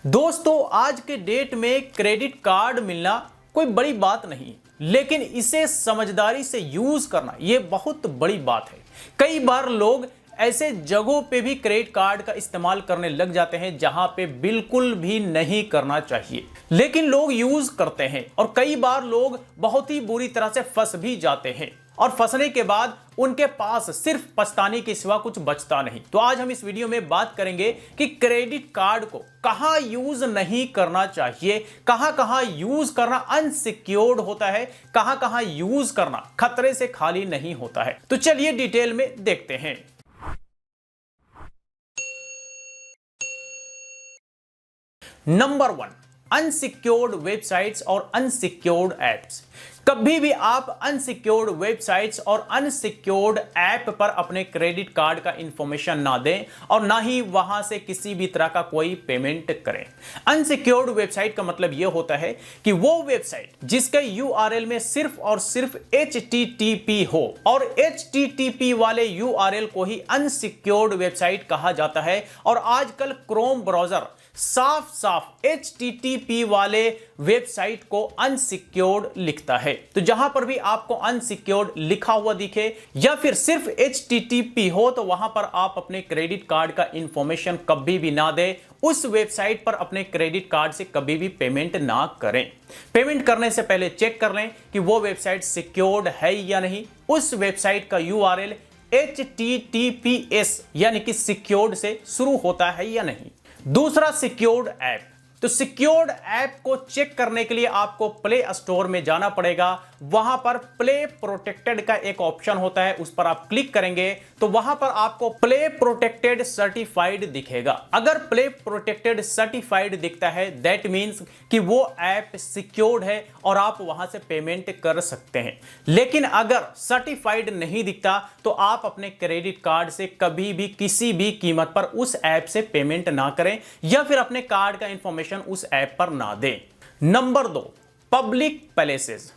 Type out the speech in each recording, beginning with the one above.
दोस्तों आज के डेट में क्रेडिट कार्ड मिलना कोई बड़ी बात नहीं, लेकिन इसे समझदारी से यूज करना यह बहुत बड़ी बात है। कई बार लोग ऐसे जगहों पे भी क्रेडिट कार्ड का इस्तेमाल करने लग जाते हैं जहां पे बिल्कुल भी नहीं करना चाहिए, लेकिन लोग यूज करते हैं और कई बार लोग बहुत ही बुरी तरह से फंस भी जाते हैं और फंसने के बाद उनके पास सिर्फ पछताने के सिवा कुछ बचता नहीं। तो आज हम इस वीडियो में बात करेंगे कि क्रेडिट कार्ड को कहां यूज नहीं करना चाहिए, कहां कहां यूज करना अनसिक्योर्ड होता है, कहां कहां यूज करना खतरे से खाली नहीं होता है। तो चलिए डिटेल में देखते हैं। नंबर 1, अनसिक्योर्ड वेबसाइट्स और अनसिक्योर्ड एप्स। कभी भी आप अनसिक्योर्ड वेबसाइट्स और अनसिक्योर्ड ऐप पर अपने क्रेडिट कार्ड का इंफॉर्मेशन ना दें और ना ही वहां से किसी भी तरह का कोई पेमेंट करें। अनसिक्योर्ड वेबसाइट का मतलब यह होता है कि वो वेबसाइट जिसके यूआरएल में सिर्फ और सिर्फ HTTP हो, और HTTP वाले URL को ही अनसिक्योर्ड वेबसाइट कहा जाता है। और आजकल क्रोम ब्राउजर साफ साफ HTTP वाले वेबसाइट को अनसिक्योर्ड लिखता है। तो जहां पर भी आपको अनसिक्योर्ड लिखा हुआ दिखे या फिर सिर्फ HTTP हो तो वहां पर आप अपने क्रेडिट कार्ड का इंफॉर्मेशन कभी भी ना दें। उस वेबसाइट पर अपने क्रेडिट कार्ड से कभी भी पेमेंट ना करें। पेमेंट करने से पहले चेक कर लें कि वो वेबसाइट सिक्योर्ड है या नहीं। उस वेबसाइट का URL HTTPS यानी कि सिक्योर्ड से शुरू होता है या नहीं। दूसरा, सिक्योर्ड ऐप। तो सिक्योर्ड ऐप को चेक करने के लिए आपको प्ले स्टोर में जाना पड़ेगा। वहां पर प्ले प्रोटेक्टेड का एक ऑप्शन होता है, उस पर आप क्लिक करेंगे तो वहां पर आपको प्ले प्रोटेक्टेड सर्टिफाइड दिखेगा। अगर प्ले प्रोटेक्टेड सर्टिफाइड दिखता है दैट मींस कि वो ऐप सिक्योर्ड है और आप वहां से पेमेंट कर सकते हैं। लेकिन अगर सर्टिफाइड नहीं दिखता तो आप अपने क्रेडिट कार्ड से कभी भी किसी भी कीमत पर उस ऐप से पेमेंट ना करें या फिर अपने कार्ड का इंफॉर्मेशन उस ऐप पर ना दें। Number 2, public places.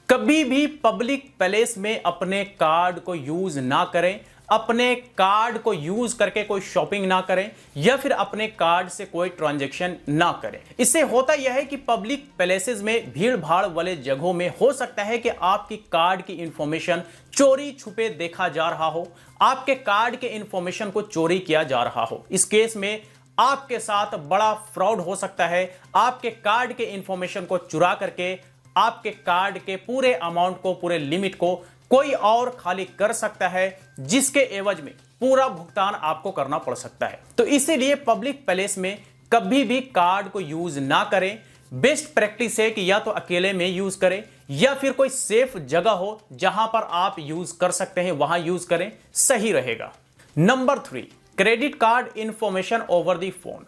कभी भी पब्लिक प्लेस में अपने कार्ड को यूज ना करें। अपने कार्ड को यूज करके कोई शॉपिंग ना करें या फिर अपने कार्ड से कोई ट्रांजैक्शन ना करें। इससे होता यह है कि पब्लिक प्लेसेस में भीड़ भाड़ वाले जगहों में हो सकता है कि आपकी कार्ड की इंफॉर्मेशन चोरी छुपे देखा जा रहा हो, आपके कार्ड के इंफॉर्मेशन को चोरी किया जा रहा हो। इस केस में आपके साथ बड़ा फ्रॉड हो सकता है। आपके कार्ड के इंफॉर्मेशन को चुरा करके आपके कार्ड के पूरे अमाउंट को, पूरे लिमिट को कोई और खाली कर सकता है, जिसके एवज में पूरा भुगतान आपको करना पड़ सकता है। तो इसीलिए पब्लिक प्लेस में कभी भी कार्ड को यूज ना करें। बेस्ट प्रैक्टिस है कि या तो अकेले में यूज करें या फिर कोई सेफ जगह हो जहां पर आप यूज कर सकते हैं, वहां यूज करें, सही रहेगा। Number 3, credit card information over the phone.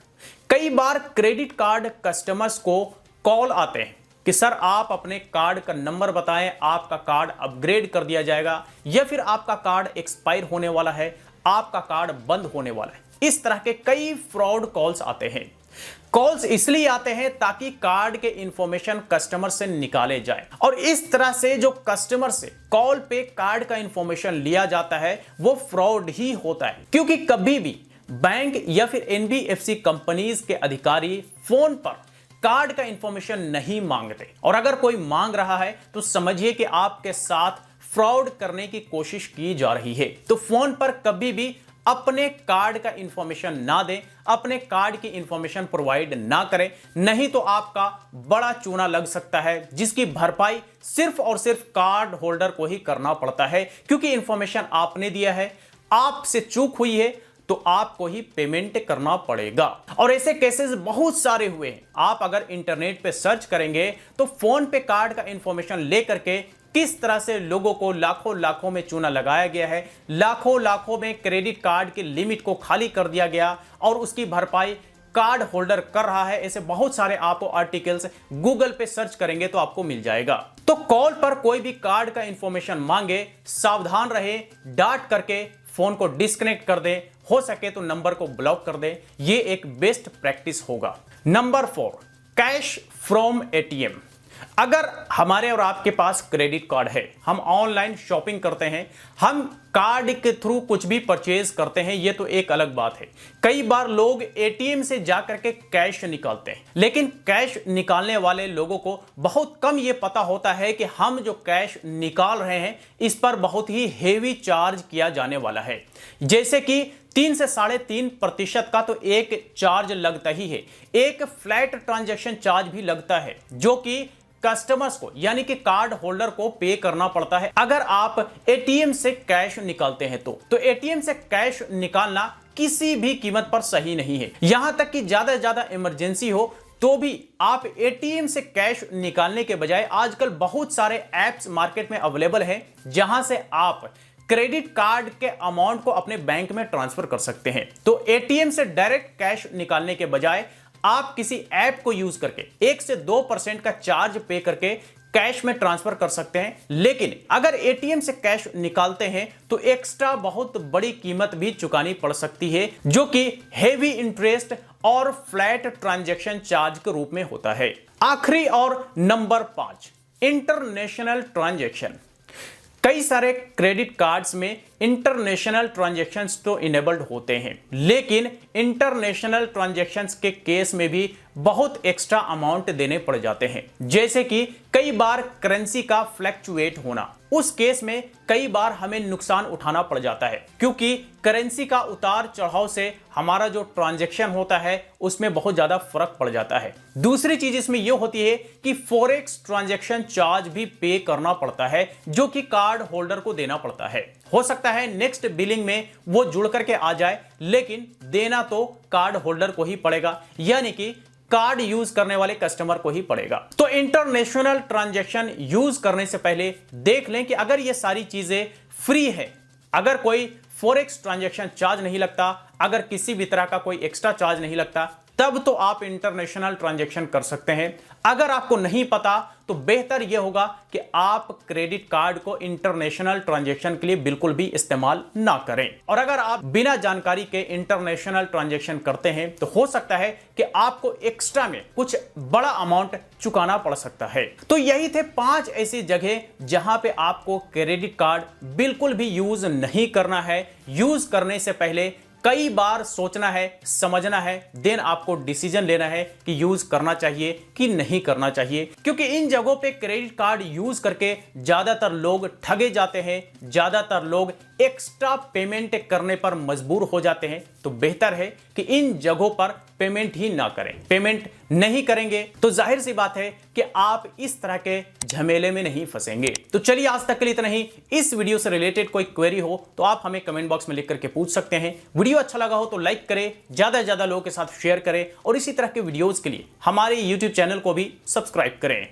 कई बार क्रेडिट कार्ड कस्टमर्स को कॉल आते हैं कि सर आप अपने कार्ड का नंबर बताएं, आपका कार्ड अपग्रेड कर दिया जाएगा, या फिर आपका कार्ड एक्सपायर होने वाला है, आपका कार्ड बंद होने वाला है। इस तरह के कई फ्रॉड कॉल्स आते हैं। कॉल्स इसलिए आते हैं ताकि कार्ड के इंफॉर्मेशन कस्टमर से निकाले जाए, और इस तरह से जो कस्टमर से कॉल पे कार्ड का इंफॉर्मेशन लिया जाता है वो फ्रॉड ही होता है। क्योंकि कभी भी बैंक या फिर NBFC कंपनीज के अधिकारी फोन पर कार्ड का इंफॉर्मेशन नहीं मांगते, और अगर कोई मांग रहा है तो समझिए कि आपके साथ फ्रॉड करने की कोशिश की जा रही है। तो फोन पर कभी भी अपने कार्ड का इंफॉर्मेशन ना दें, अपने कार्ड की इंफॉर्मेशन प्रोवाइड ना करें, नहीं तो आपका बड़ा चूना लग सकता है, जिसकी भरपाई सिर्फ और सिर्फ कार्ड होल्डर को ही करना पड़ता है। क्योंकि इंफॉर्मेशन आपने दिया है, आपसे चूक हुई है तो आपको ही पेमेंट करना पड़ेगा। और ऐसे केसेस बहुत सारे हुए हैं। आप अगर इंटरनेट पे सर्च करेंगे तो फोन पे कार्ड का इंफॉर्मेशन लेकर के किस तरह से लोगों को लाखों लाखों में चूना लगाया गया है, लाखों लाखों में क्रेडिट कार्ड की लिमिट को खाली कर दिया गया और उसकी भरपाई कार्ड होल्डर कर रहा है। ऐसे बहुत सारे आपको आर्टिकल्स गूगल पे सर्च करेंगे तो आपको मिल जाएगा। तो कॉल पर कोई भी कार्ड का इंफॉर्मेशन मांगे, सावधान रहे, डांट करके फोन को डिस्कनेक्ट कर दें, हो सके तो नंबर को ब्लॉक कर दें। यह एक बेस्ट प्रैक्टिस होगा। Number 4, cash from ATM। अगर हमारे और आपके पास क्रेडिट कार्ड है, हम ऑनलाइन शॉपिंग करते हैं, हम कार्ड के थ्रू कुछ भी परचेज करते हैं, ये तो एक अलग बात है। कई बार लोग एटीएम से जाकर के कैश निकालते हैं, लेकिन कैश निकालने वाले लोगों को बहुत कम ये पता होता है कि हम जो कैश निकाल रहे हैं इस पर बहुत ही हेवी चार्ज किया जाने वाला है। जैसे कि 3 से 3.5% का तो एक चार्ज लगता ही है। एक फ्लैट ट्रांजैक्शन चार्ज भी लगता है जो कि कस्टमर्स को यानी कि कार्ड होल्डर को पे करना पड़ता है अगर आप एटीएम से कैश निकालते हैं तो एटीएम से कैश निकालना किसी भी कीमत पर सही नहीं है। यहां तक कि ज्यादा से ज्यादा इमरजेंसी हो तो भी आप एटीएम से कैश निकालने के बजाय आजकल बहुत सारे ऐप्स मार्केट में अवेलेबल हैं जहां से आप क्रेडिट कार्ड के अमाउंट को अपने बैंक में ट्रांसफर कर सकते हैं। तो एटीएम से डायरेक्ट कैश निकालने के बजाय आप किसी ऐप को यूज करके 1 से 2% का चार्ज पे करके कैश में ट्रांसफर कर सकते हैं। लेकिन अगर एटीएम से कैश निकालते हैं तो एक्स्ट्रा बहुत बड़ी कीमत भी चुकानी पड़ सकती है जो कि हेवी इंटरेस्ट और फ्लैट ट्रांजैक्शन चार्ज के रूप में होता है। आखिरी और नंबर 5, इंटरनेशनल ट्रांजैक्शन। कई सारे क्रेडिट कार्ड्स में इंटरनेशनल ट्रांजैक्शंस तो इनेबल्ड होते हैं, लेकिन इंटरनेशनल ट्रांजैक्शंस के केस में भी बहुत एक्स्ट्रा अमाउंट देने पड़ जाते हैं। जैसे कि कई बार करेंसी का फ्लैक्चुएट होना, उस केस में कई बार हमें नुकसान उठाना पड़ जाता है क्योंकि करेंसी का उतार चढ़ाव से हमारा जो ट्रांजैक्शन होता है उसमें बहुत ज्यादा फर्क पड़ जाता है। दूसरी चीज इसमें यह होती है कि फॉरेक्स ट्रांजैक्शन चार्ज भी पे करना पड़ता है जो कि कार्ड होल्डर को देना पड़ता है। हो सकता है नेक्स्ट बिलिंग में वो जुड़ करके आ जाए, लेकिन देना तो कार्ड होल्डर को ही पड़ेगा, यानी कि कार्ड यूज करने वाले कस्टमर को ही पड़ेगा। तो इंटरनेशनल ट्रांजैक्शन यूज करने से पहले देख लें कि अगर ये सारी चीजें फ्री है, अगर कोई फॉरेक्स ट्रांजैक्शन चार्ज नहीं लगता, अगर किसी भी तरह का कोई एक्स्ट्रा चार्ज नहीं लगता, तब तो आप इंटरनेशनल ट्रांजैक्शन कर सकते हैं। अगर आपको नहीं पता तो बेहतर यह होगा कि आप क्रेडिट कार्ड को इंटरनेशनल ट्रांजैक्शन के लिए बिल्कुल भी इस्तेमाल ना करें। और अगर आप बिना जानकारी के इंटरनेशनल ट्रांजैक्शन करते हैं तो हो सकता है कि आपको एक्स्ट्रा में कुछ बड़ा अमाउंट चुकाना पड़ सकता है। तो यही थे 5 ऐसी जगह जहां पे आपको क्रेडिट कार्ड बिल्कुल भी यूज नहीं करना है। यूज करने से पहले कई बार सोचना है, समझना है, देन आपको डिसीजन लेना है कि यूज करना चाहिए कि नहीं करना चाहिए, क्योंकि इन जगहों पे क्रेडिट कार्ड यूज करके ज्यादातर लोग ठगे जाते हैं, ज्यादातर लोग एक्स्ट्रा पेमेंट करने पर मजबूर हो जाते हैं। तो बेहतर है कि इन जगहों पर पेमेंट ही ना करें। पेमेंट नहीं करेंगे तो जाहिर सी बात है कि आप इस तरह के झमेले में नहीं फंसेंगे। तो चलिए आज तक के लिए इतना ही। इस वीडियो से रिलेटेड कोई क्वेरी हो तो आप हमें कमेंट बॉक्स में लिख करके पूछ सकते हैं। वीडियो अच्छा लगा हो तो लाइक करें, ज्यादा से ज्यादा लोगों के साथ शेयर करें और इसी तरह के वीडियोज के लिए हमारे YouTube चैनल को भी सब्सक्राइब करें।